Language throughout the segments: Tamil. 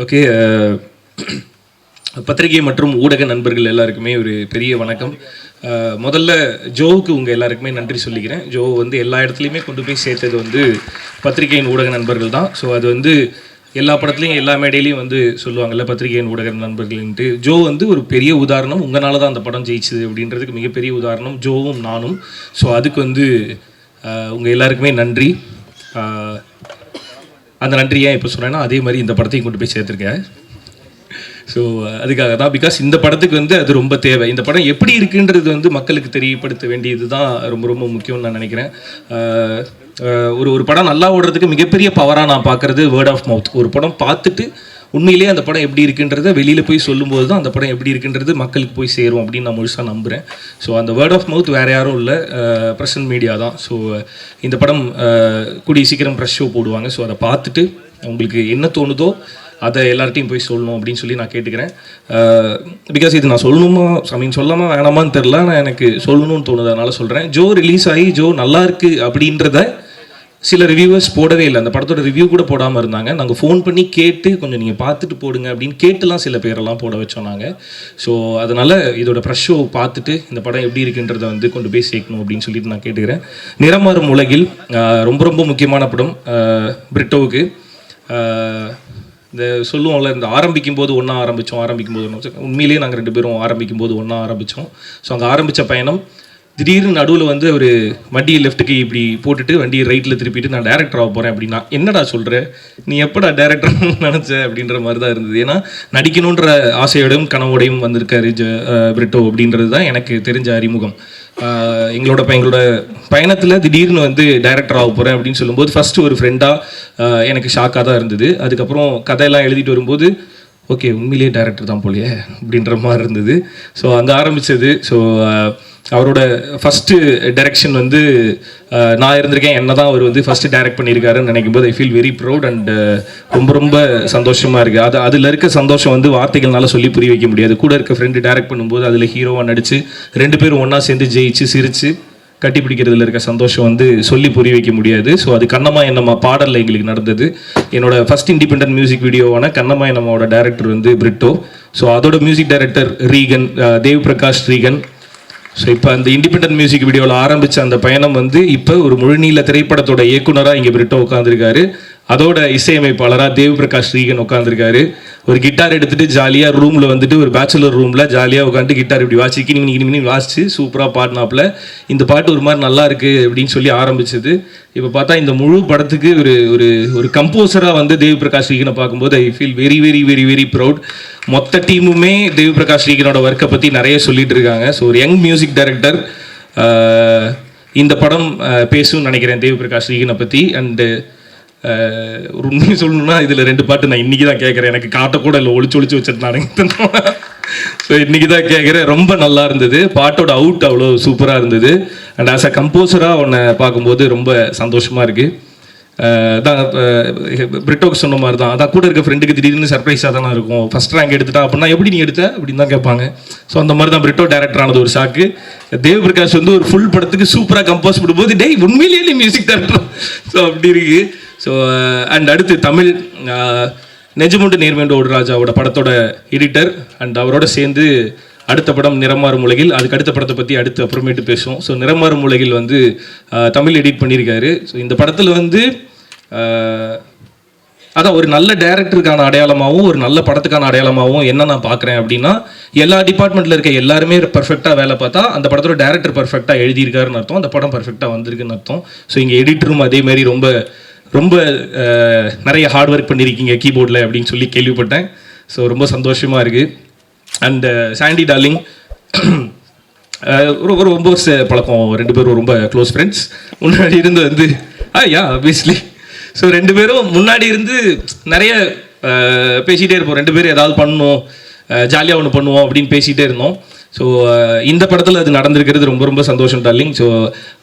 ஓகே, பத்திரிகை மற்றும் ஊடக நண்பர்கள் எல்லாருக்குமே ஒரு பெரிய வணக்கம். முதல்ல ஜோவுக்கு உங்கள் எல்லாருக்குமே நன்றி சொல்லிக்கிறேன். ஜோ வந்து எல்லா இடத்துலையுமே கொண்டு போய் சேர்த்தது வந்து பத்திரிகையின் ஊடக நண்பர்கள் தான். ஸோ அது வந்து எல்லா படத்துலையும் எல்லா மேடையிலையும் வந்து சொல்லுவாங்கள்ல பத்திரிகையின் ஊடக நண்பர்கள்ன்ட்டு. ஜோ வந்து ஒரு பெரிய உதாரணம். உங்களால் தான் அந்த படம் ஜெயிச்சுது அப்படின்றதுக்கு மிகப்பெரிய உதாரணம் ஜோவும் நானும். ஸோ அதுக்கு வந்து உங்கள் எல்லாருக்குமே நன்றி. அந்த நன்றி ஏன் இப்போ சொன்னேன்னா அதே மாதிரி இந்த படத்தையும் கொண்டு போய் சேர்த்துருக்கேன். ஸோ அதுக்காக தான், பிகாஸ் இந்த படத்துக்கு வந்து அது ரொம்ப தேவை. இந்த படம் எப்படி இருக்குன்றது வந்து மக்களுக்கு தெரியப்படுத்த வேண்டியது தான் ரொம்ப ரொம்ப முக்கியம்னு நான் நினைக்கிறேன். ஒரு படம் நல்லா ஓடுறதுக்கு மிகப்பெரிய பவராக நான் பார்க்குறது வேர்ட் ஆஃப் மவுத். ஒரு படம் பார்த்துட்டு உண்மையிலேயே அந்த படம் எப்படி இருக்குன்றதை வெளியில் போய் சொல்லும்போது தான் அந்த படம் எப்படி இருக்குன்றது மக்களுக்கு போய் சேரும் அப்படின்னு நான் முழுசாக நம்புகிறேன். ஸோ அந்த வேர்ட் ஆஃப் மவுத் வேறு யாரும் இல்லை, ப்ரெசன்ட் மீடியா தான். ஸோ இந்த படம் கூடிய சீக்கிரம் ப்ரெஸ் ஷோ போடுவாங்க. ஸோ அதை பார்த்துட்டு உங்களுக்கு என்ன தோணுதோ அதை எல்லார்ட்டையும் போய் சொல்லணும் அப்படின்னு சொல்லி நான் கேட்டுக்கிறேன். பிகாஸ் இது நான் சொல்லணுமா சொல்லாமல் வேணாமான்னு தெரில, நான் எனக்கு சொல்லணும்னு தோணுது, அதனால் சொல்கிறேன். ஜோ ரிலீஸ் ஆகி ஜோ நல்லா இருக்குது அப்படின்றத சில ரிவ்யூவர்ஸ் போடவே இல்லை. அந்த படத்தோட ரிவ்யூ கூட போடாமல் இருந்தாங்க. நாங்கள் ஃபோன் பண்ணி கேட்டு கொஞ்சம் நீங்கள் பார்த்துட்டு போடுங்க அப்படின்னு கேட்டுலாம் சில பேரெல்லாம் போட வச்சோம் நாங்கள். ஸோ அதனால் இதோட ப்ரெஷ் ஷோ பார்த்துட்டு இந்த படம் எப்படி இருக்குன்றதை வந்து கொண்டு போய் சேர்க்கணும் அப்படின்னு சொல்லிட்டு நான் கேட்டுக்கிறேன். நிறமாறும் உலகில் ரொம்ப ரொம்ப முக்கியமான படம் பிரிட்டோவுக்கு. இந்த சொல்லுவோம்ல, இந்த ஆரம்பிக்கும் போது ஒன்றா ஆரம்பிக்கும் போது உண்மையிலேயே நாங்கள் 2 பேரும் ஆரம்பிக்கும் போது ஒன்றா ஆரம்பித்தோம். ஸோ அங்கே ஆரம்பித்த பயணம் திடீர்னு நடுவில் வந்து ஒரு வண்டியை லெஃப்ட்டுக்கு இப்படி போட்டுட்டு வண்டியை ரைட்டில் திருப்பிட்டு நான் டேரக்டர் ஆக போகிறேன் அப்படின்னா, என்னடா சொல்கிற, நீ எப்படா டேரக்டர் நினச்ச அப்படின்ற மாதிரி தான் இருந்தது. ஏன்னா நடிக்கணுன்ற ஆசையோடையும் கனவோடையும் வந்திருக்காரு பிரிட்டோ அப்படின்றது தான் எனக்கு தெரிஞ்ச அறிமுகம். எங்களோட பயணத்தில் திடீர்னு வந்து டைரக்டர் ஆக போகிறேன் அப்படின்னு சொல்லும்போது ஃபஸ்ட்டு ஒரு ஃப்ரெண்டாக எனக்கு ஷாக்காக தான் இருந்தது. அதுக்கப்புறம் கதையெல்லாம் எழுதிட்டு வரும்போது ஓகே உண்மையிலேயே டைரக்டர் தான் போலையே அப்படின்ற மாதிரி இருந்தது. ஸோ அங்கே ஆரம்பித்தது. ஸோ அவரோட ஃபஸ்ட்டு டைரக்ஷன் வந்து நான் இருந்திருக்கேன், என்ன தான் அவர் வந்து ஃபஸ்ட்டு டைரக்ட் பண்ணியிருக்காருன்னு நினைக்கும் போது ஐ ஃபீல் வெரி ப்ரௌட் அண்ட் ரொம்ப ரொம்ப சந்தோஷமாக இருக்குது. அதில் இருக்க சந்தோஷம் வந்து வார்த்தைகள்னால சொல்லி புரிய வைக்க முடியாது. கூட இருக்க ஃப்ரெண்டு டைரக்ட் பண்ணும்போது அதில் ஹீரோவாக நடித்து 2 பேரும் ஒன்றா சேர்ந்து ஜெயிச்சு சிரித்து கட்டி பிடிக்கிறதுல இருக்க சந்தோஷம் வந்து சொல்லி புரிய வைக்க முடியாது. ஸோ அது கண்ணம்மா என்னம்மா பாடலில் எங்களுக்கு நடந்தது. என்னோட ஃபஸ்ட் இண்டிபெண்டன்ட் மியூசிக் வீடியோவான கண்ணம்மா என்னம்மாவோட டைரக்டர் வந்து பிரிட்டோ. ஸோ அதோட music director Regan, Dev Prakash Regan. So இப்போ அந்த இண்டிபெண்டன்ட் மியூசிக் வீடியோவில் ஆரம்பித்த அந்த பயணம் வந்து இப்போ ஒரு முழுநீள திரைப்படத்தோட இயக்குனராக இங்கே பிரிட்டோ உட்காந்துருக்காரு. அதோட இசையமைப்பாளராக தேவ் பிரகாஷ் ரீகன் உட்காந்துருக்காரு. ஒரு கிட்டார் எடுத்துகிட்டு ஜாலியாக ரூமில் வந்துட்டு ஒரு பேச்சுலர் ரூமில் ஜாலியாக உட்காந்துட்டு கிட்டார் இப்படி வாசிக்கினி வாசிச்சு சூப்பராக பாடினாப்புல. இந்த பாட்டு ஒரு மாதிரி நல்லா இருக்குது அப்படின்னு சொல்லி ஆரம்பிச்சது. இப்போ பார்த்தா இந்த முழு படத்துக்கு ஒரு கம்போசராக வந்து தேவ் பிரகாஷ் ரீகனை பார்க்கும்போது ஐ feel very very very very proud. மொத்த டீமுமே தேவ் பிரகாஷ் ரீகனோட ஒர்க்கை பற்றி நிறைய சொல்லிட்டு இருக்காங்க. ஸோ ஒரு யங் மியூசிக் டைரக்டர் இந்த படம் பேசுன்னு நினைக்கிறேன் தேவ் பிரகாஷ் ரீகனை பற்றி. அண்டு ஒரு உண்மையை சொல்லணும்னா இதில் 2 பாட்டு நான் இன்றைக்கி தான் கேட்குறேன். எனக்கு காட்டக்கூட இல்லை, ஒளிச்சு வச்சுருந்தானுங்க. ஸோ இன்றைக்கி தான் கேட்குறேன். ரொம்ப நல்லா இருந்தது. பாட்டோட அவுட் அவ்வளோ சூப்பராக இருந்தது. அண்ட் ஆஸ் அ கம்போசராக உன்னை பார்க்கும்போது ரொம்ப சந்தோஷமாக இருக்குது. தான் பிரிட்டோக்கு சொன்ன மாதிரி தான், அதான் கூட இருக்க ஃப்ரெண்டுக்கு திடீர்னு சர்ப்ரைஸாக தானே இருக்கும். ஃபஸ்ட் ரேங்க் எடுத்துட்டா அப்படின்னா எப்படி நீ எடுத்த அப்படின்னு தான் கேட்பாங்க. ஸோ அந்த மாதிரி தான் பிரிட்டோ டேரக்டர் ஆனது ஒரு ஷாக்கு. தேவ் பிரகாஷ் வந்து ஒரு ஃபுல் படத்துக்கு சூப்பராக கம்போஸ் பண்ணும்போது டேய் உண்மையிலேயே மியூசிக் டேரக்டர். ஸோ அப்படி இருக்குது. ஸோ அண்ட் அடுத்து தமிழ் நெஜமுண்டு நேர்மையுண்டு ஓடுராஜாவோட படத்தோட எடிட்டர் அண்ட் அவரோட சேர்ந்து அடுத்த படம் நிறமாறும் உலகில். அதுக்கு அடுத்த படத்தை பற்றி அடுத்து அப்புறமேட்டு பேசுவோம். ஸோ நிறமாறும் உலகில் வந்து தமிழ் எடிட் பண்ணியிருக்காரு. ஸோ இந்த படத்தில் வந்து அதான் ஒரு நல்ல டைரக்டருக்கான அடையாளமாகவும் ஒரு நல்ல படத்துக்கான அடையாளமாகவும் என்ன நான் பார்க்குறேன் அப்படின்னா, எல்லா டிபார்ட்மெண்ட்டில் இருக்க எல்லாருமே பர்ஃபெக்டாக வேலை பார்த்தா அந்த படத்தோட டேரக்டர் பர்ஃபெக்டாக எழுதியிருக்காருன்னு அர்த்தம், அந்த படம் பர்ஃபெக்டாக வந்திருக்குன்னு அர்த்தம். ஸோ இங்கே எடிட்டரும் அதேமாரி ரொம்ப ரொம்ப நிறைய ஹார்ட் ஒர்க் பண்ணியிருக்கீங்க கீபோர்டில் அப்படின்னு சொல்லி கேள்விப்பட்டேன். ஸோ ரொம்ப சந்தோஷமாக இருக்குது. அண்டு சாண்டி டார்லிங் ஒரு 9 வருஷ பழக்கம், 2 பேரும் ரொம்ப க்ளோஸ் ஃப்ரெண்ட்ஸ். முன்னாடி இருந்து வந்து யா ஆப்வியஸ்லி. ஸோ 2 பேரும் முன்னாடி இருந்து நிறைய பேசிகிட்டே இருப்போம். 2 பேரும் ஏதாவது பண்ணணும், ஜாலியாக ஒன்று பண்ணுவோம் அப்படின்னு பேசிகிட்டே இருந்தோம். ஸோ இந்த படத்தில் அது நடந்திருக்கிறது ரொம்ப ரொம்ப சந்தோஷம் டார்லிங். ஸோ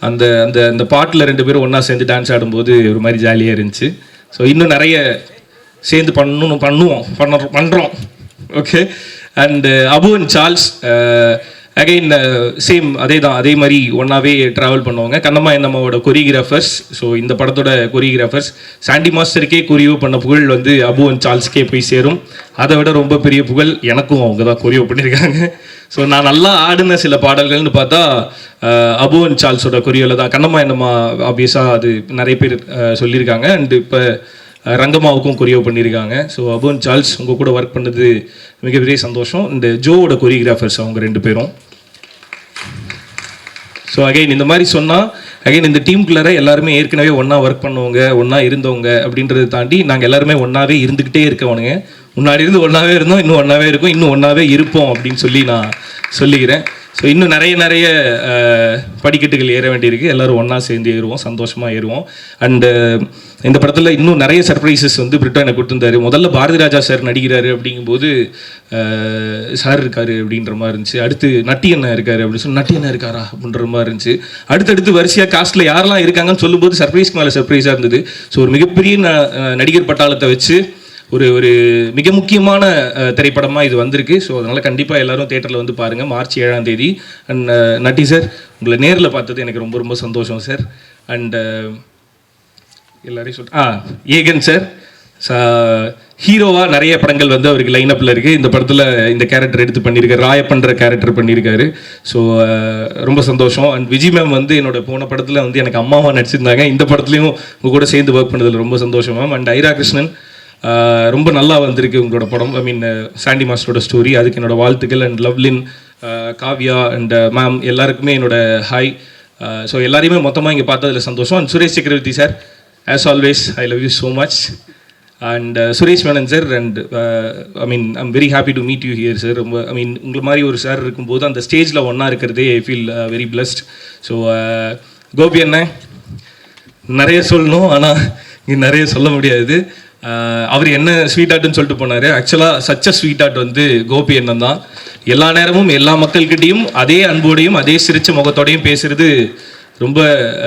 அந்த அந்த அந்த பாட்டில் 2 பேரும் ஒன்றா சேர்ந்து டான்ஸ் ஆடும்போது ஒரு மாதிரி ஜாலியாக இருந்துச்சு. ஸோ இன்னும் நிறைய சேர்ந்து பண்ணுறோம். Okay. And Abu and Charles again same அதே மாதிரி ஒன்றாவே ட்ராவல் பண்ணுவாங்க. கண்ணம்மா என்னம்மாவோட கொரியோகிராஃபர்ஸ். ஸோ இந்த படத்தோட கொரியோகிராஃபர்ஸ் சாண்டி மாஸ்டருக்கே கொரியோ பண்ண புகழ் வந்து அபு அண்ட் சார்ல்ஸ்க்கே போய் சேரும். அதை விட ரொம்ப பெரிய புகழ் எனக்கும் அவங்க தான் கொரியோ பண்ணியிருக்காங்க. ஸோ நான் நல்லா ஆடின சில பாடல்கள்னு பார்த்தா அபு அண்ட் சார்ல்ஸோட கொரியோவில் தான். கண்ணம்மா என்னம்மா ஆப்வியஸாக அது நிறைய பேர் சொல்லியிருக்காங்க. அண்டு இப்போ ரங்கம்மாவுக்கும் கொரியோ பண்ணியிருக்காங்க. ஸோ அபு அண்ட் சார்ல்ஸ் உங்கள் கூட ஒர்க் பண்ணது மிகப்பெரிய சந்தோஷம். இந்த ஜோவோட கொரியோகிராஃபர்ஸ் அவங்க 2 பேரும். ஸோ அகைன் இந்த மாதிரி சொன்னால் அகைன் இந்த டீமுக்குள்ளார எல்லாருமே ஏற்கனவே ஒன்றா ஒர்க் பண்ணுவவங்க, ஒன்றா இருந்தவங்க அப்படின்றத தாண்டி நாங்கள் எல்லாருமே ஒன்றாவே இருந்துக்கிட்டே இருக்கவனுங்க. முன்னாடி இருந்து ஒன்றாவே இருந்தோம், இன்னும் ஒன்றாவே இருக்கும், இன்னும் ஒன்றாவே இருப்போம் அப்படின்னு சொல்லி நான் சொல்லிக்கிறேன். ஸோ இன்னும் நிறைய படிக்கட்டுகள் ஏற வேண்டியிருக்கு. எல்லோரும் ஒன்றா சேர்ந்து ஏறுவோம், சந்தோஷமாக ஏறுவோம். அண்டு இந்த படத்தில் இன்னும் நிறைய சர்ப்ரைசஸ் வந்து பிரிட்டோ எனக்கு கொடுத்துருந்தாரு. முதல்ல பாரதி ராஜா சார் நடிக்கிறாரு அப்படிங்கும்போது சார் இருக்காரு அப்படின்ற மாதிரி இருந்துச்சு. அடுத்து நட்டி அண்ணன் இருக்காரு அப்படின்னு சொல்லி நட்டி அண்ணன் இருக்காரா அப்படின்ற மாதிரி இருந்துச்சு. அடுத்தடுத்து வரிசையாக காஸ்ட்டில் யாரெல்லாம் இருக்காங்கன்னு சொல்லும்போது சர்ப்ரைஸ்க்கு மேலே சர்ப்ரைஸாக இருந்தது. ஸோ ஒரு மிகப்பெரிய நடிகர் பட்டாளத்தை வச்சு ஒரு மிக முக்கியமான திரைப்படமாக இது வந்திருக்கு. ஸோ அதனால் கண்டிப்பாக எல்லோரும் தேட்டரில் வந்து பாருங்கள். மார்ச் 7ஆம் தேதி. அண்ட் நட்டி சார் உங்களை நேரில் பார்த்தது எனக்கு ரொம்ப ரொம்ப சந்தோஷம் சார். அண்டு எல்லாரையும் ஏகன் சார் ஹீரோவாக நிறைய படங்கள் வந்து அவருக்கு லைனப்பில் இருக்குது. இந்த படத்தில் இந்த கேரக்டர் எடுத்து பண்ணியிருக்காரு, ராயப்பன்ற கேரக்டர் பண்ணியிருக்காரு. ஸோ ரொம்ப சந்தோஷம். அண்ட் விஜய் மேம் வந்து என்னோட போன படத்தில் வந்து எனக்கு அம்மாவாக நடிச்சிருந்தாங்க. இந்த படத்துலையும் உங்கள் கூட சேர்ந்து ஒர்க் பண்ணதில் ரொம்ப சந்தோஷம் மேம். அண்ட் ஐரா கிருஷ்ணன் ரொம்ப நல்லா வந்திருக்கு உங்களோட படம். ஐ மீன் சாண்டி மாஸ்டரோட ஸ்டோரி. அதுக்கு என்னோட வாழ்த்துக்கள். And Lovelin, Kavya and ma'am எல்லாருக்குமே என்னோட ஹாய். ஸோ எல்லாரையுமே மொத்தமாக இங்கே பார்த்ததில் சந்தோஷம். அண்ட் சுரேஷ் சக்கரவர்த்தி sir, as always I love you so much. And Suresh Menon sir, and I mean I'm very happy to meet you here sir. ரொம்ப ஐ மீன் உங்களை மாதிரி ஒரு சார் இருக்கும்போது அந்த ஸ்டேஜில் ஒன்றா இருக்கிறதே I feel very blessed. So Gopi அண்ணன் நிறைய சொல்லணும், ஆனால் இங்கே நிறைய சொல்ல முடியாது. அவர் என்ன ஸ்வீட் ஆர்ட்னு சொல்லிட்டு போனார். ஆக்சுவலாக சச்ச ஸ்வீட் ஆர்ட் வந்து கோபி அண்ணன் தான். எல்லா நேரமும் எல்லா மக்கள்கிட்டையும் அதே அன்போடையும் அதே சிரிச்ச முகத்தோடையும் பேசுகிறது ரொம்ப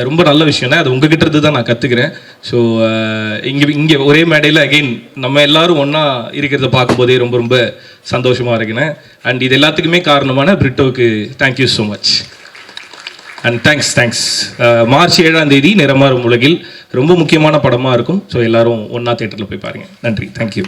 ரொம்ப நல்ல விஷயம்னா அது உங்ககிட்ட இருந்து தான் நான் கற்றுக்கிறேன். ஸோ இங்கே ஒரே மேடையில் அகெயின் நம்ம எல்லாரும் ஒன்றா இருக்கிறத பார்க்கும்போதே ரொம்ப ரொம்ப சந்தோஷமாக இருக்குண்ணே. அண்ட் இது எல்லாத்துக்குமே காரணமான பிரிட்டோவுக்கு thank you so much. And thanks. March 7ஆம் தேதி நிறமாறும் உலகில் ரொம்ப முக்கியமான படமாக இருக்கும். ஸோ எல்லோரும் ஒன்றா தேட்டரில் போய் பாருங்கள். நன்றி, தேங்க்யூ.